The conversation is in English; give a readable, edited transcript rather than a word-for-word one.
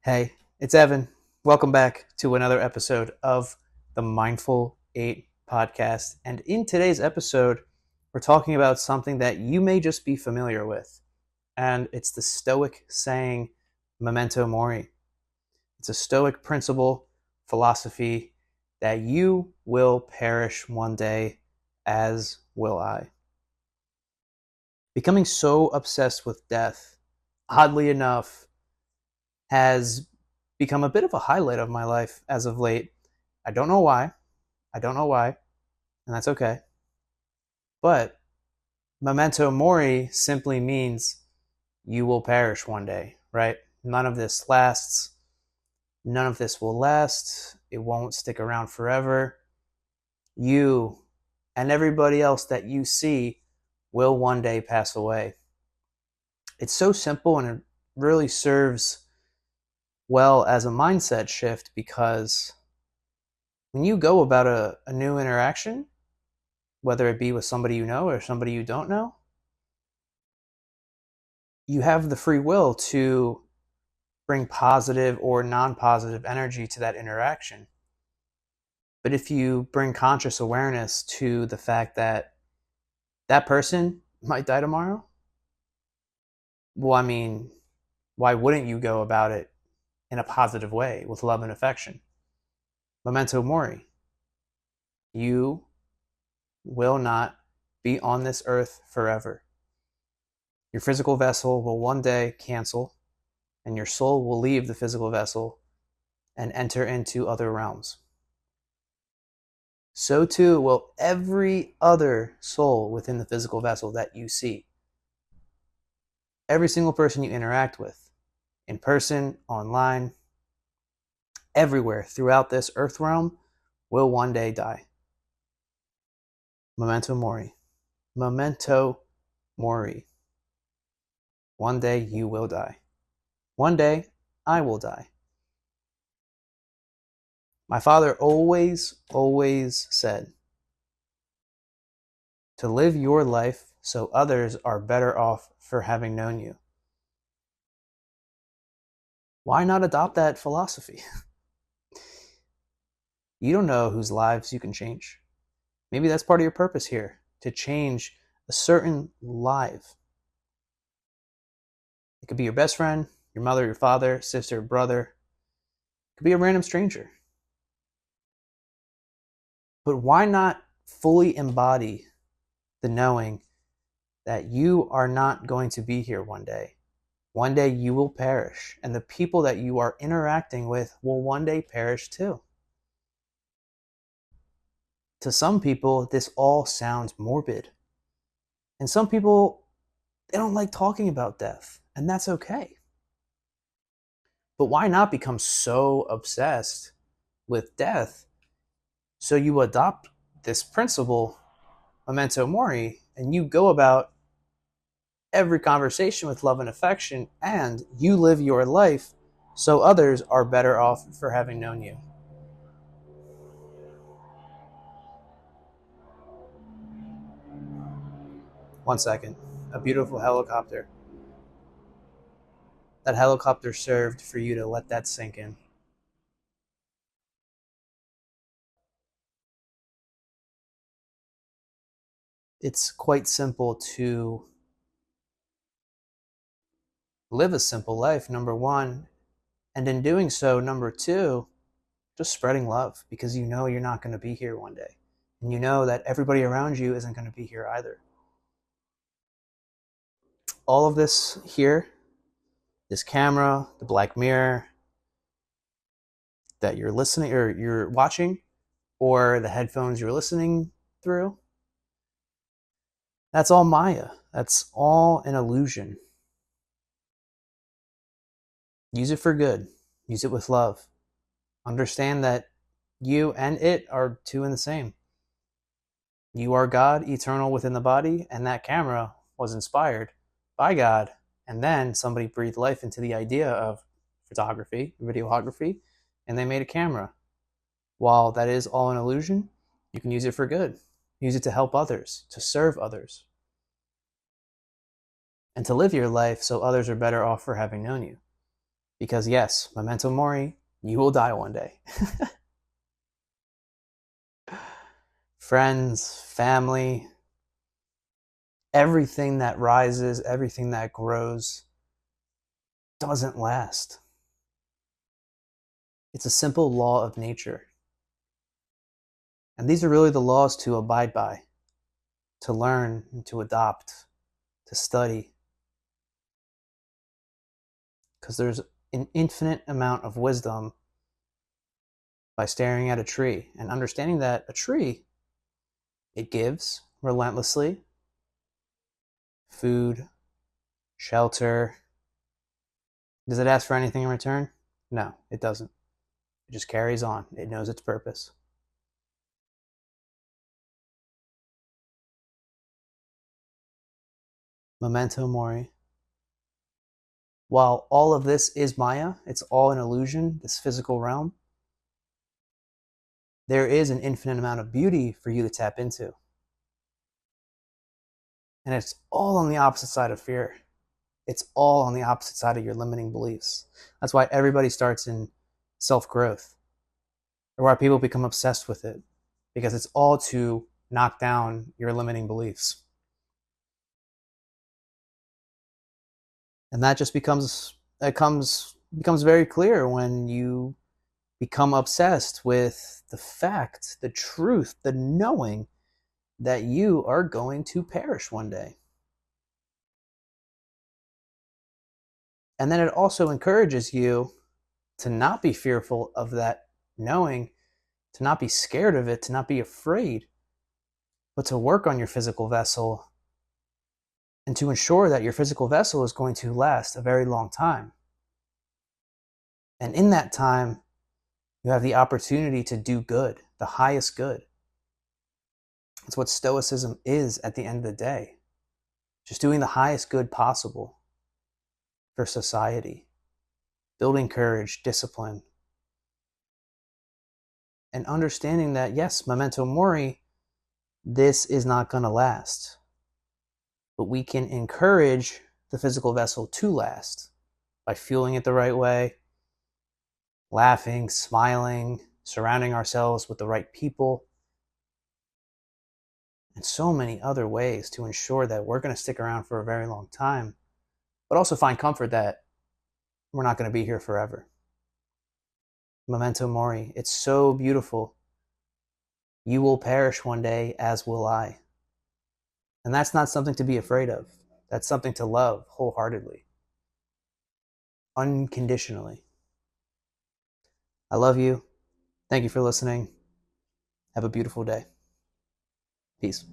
Hey, it's Evan. Welcome back to another episode of the Mindful 8 podcast. And in today's episode, we're talking about something that you may just be familiar with. And it's the Stoic saying, Memento Mori. It's a Stoic principle, philosophy that you will perish one day, as will I. Becoming so obsessed with death, oddly enough, has become a bit of a highlight of my life as of late. I don't know why. And that's okay. But Memento Mori simply means you will perish one day, right? None of this lasts. None of this will last. It won't stick around forever. You and everybody else that you see will one day pass away. It's so simple, and it really serves well as a mindset shift, because when you go about a new interaction, whether it be with somebody you know or somebody you don't know, you have the free will to bring positive or non-positive energy to that interaction. But if you bring conscious awareness to the fact that that person might die tomorrow, well, I mean, why wouldn't you go about it in a positive way with love and affection? Memento Mori. You will not be on this earth forever. Your physical vessel will one day cancel, and your soul will leave the physical vessel and enter into other realms. So too will every other soul within the physical vessel that you see. Every single person you interact with, in person, online, everywhere throughout this earth realm, will one day die. Memento Mori. Memento Mori. One day you will die. One day I will die. My father always said to live your life so others are better off for having known you. Why not adopt that philosophy? You don't know whose lives you can change. Maybe that's part of your purpose here, to change a certain life. It could be your best friend, your mother, your father, sister, brother. It could be a random stranger. But why not fully embody the knowing that you are not going to be here one day? One day you will perish, and the people that you are interacting with will one day perish too. To some people, this all sounds morbid. And some people, they don't like talking about death, and that's okay. But why not become so obsessed with death so you adopt this principle, Memento Mori, and you go about every conversation with love and affection, and you live your life so others are better off for having known you. One second. A beautiful helicopter. That helicopter served for you to let that sink in. It's quite simple to live a simple life, number one. And in doing so, number two, just spreading love, because you know you're not going to be here one day. And you know that everybody around you isn't going to be here either. All of this here, this camera, the black mirror that you're listening or you're watching, or the headphones you're listening through, that's all Maya. That's all an illusion. Use it for good. Use it with love. Understand that you and it are two and the same. You are God, eternal within the body, and that camera was inspired by God. And then somebody breathed life into the idea of photography, videography, and they made a camera. While that is all an illusion, you can use it for good. Use it to help others, to serve others, and to live your life so others are better off for having known you. Because yes, Memento Mori, you will die one day. Friends, family, everything that rises, everything that grows doesn't last. It's a simple law of nature. And these are really the laws to abide by, to learn, and to adopt, to study. Because there's an infinite amount of wisdom by staring at a tree and understanding that a tree, it gives relentlessly food, shelter. Does it ask for anything in return? No, it doesn't. It just carries on. It knows its purpose. Memento Mori. While all of this is Maya, it's all an illusion, this physical realm, there is an infinite amount of beauty for you to tap into. And it's all on the opposite side of fear. It's all on the opposite side of your limiting beliefs. That's why everybody starts in self-growth, or why people become obsessed with it, because it's all to knock down your limiting beliefs. And that just becomes very clear when you become obsessed with the fact, the truth, the knowing that you are going to perish one day. And then it also encourages you to not be fearful of that knowing, to not be scared of it, to not be afraid, but to work on your physical vessel and to ensure that your physical vessel is going to last a very long time. And in that time, you have the opportunity to do good, the highest good. It's what Stoicism is at the end of the day. Just doing the highest good possible for society, building courage, discipline, and understanding that, yes, Memento Mori, this is not going to last. But we can encourage the physical vessel to last by fueling it the right way, laughing, smiling, surrounding ourselves with the right people, and so many other ways to ensure that we're going to stick around for a very long time, but also find comfort that we're not going to be here forever. Memento Mori, it's so beautiful. You will perish one day, as will I. And that's not something to be afraid of. That's something to love wholeheartedly, unconditionally. I love you. Thank you for listening. Have a beautiful day. Peace.